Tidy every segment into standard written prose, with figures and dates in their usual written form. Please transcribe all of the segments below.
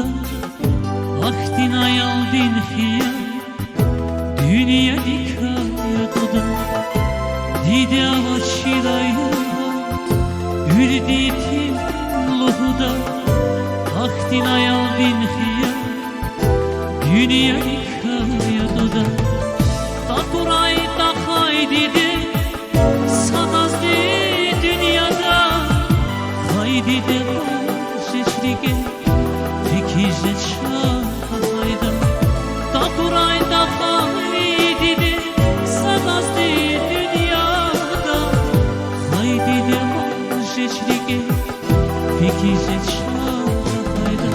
lohda Aktin ayal din hiyal Dünya dikayat oda Dide avaçirayla Ürditim lohda Aktin ayal din hiyal Dünya dikayat oda Takuray takay dide Sadazdi dünyada Haydi de şeşrige Fikirce şahayda Takuray takay dide Sadazdi dünyada Haydi de şeşrige Fikirce şahayda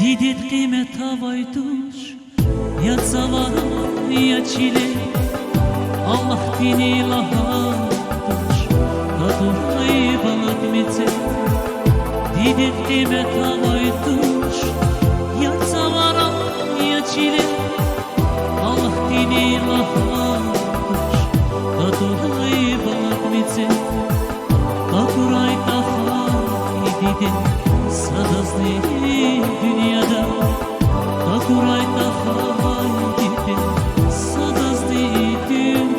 Didet kıymet havayduş Ya zavallı ya çile Allah dini lahadır Kadurayı balatmete Didet kıymet havayduş Ya zavara ya çile Allah dini lahadır Kadurayı balatmete Kaduray tahay dide Sadazlı dünyada Kaduray tahay dide Sadazlı dünyada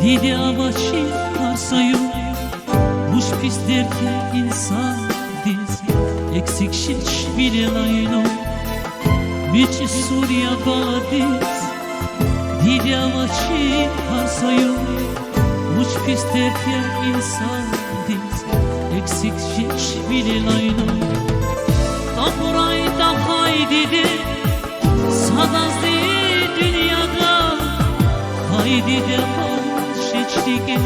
Dide avaçı varsayu Muş pis derken insan dizi Eksik şiş bile layno Miçi Suriye baladiz Dide avaçı varsayu Muş pis derken insan dizi Eksik şiş bile layno Tapuray takay dide Sadazdı dünyada Haydi de şeçlige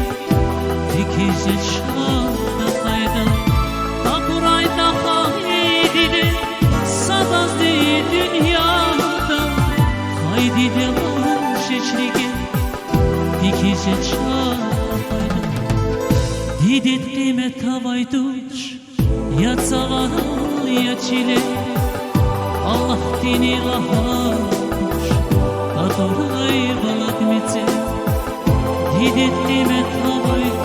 Dikize şahda kayda Takuray takay dide Sadazdı dünyada Haydi de şeçlige Dikize şahda kayda Didet kıymet havayduş Ya zavallı ya çile Allah dini lahadır Kaduray balatmete Didet kıymet havayduş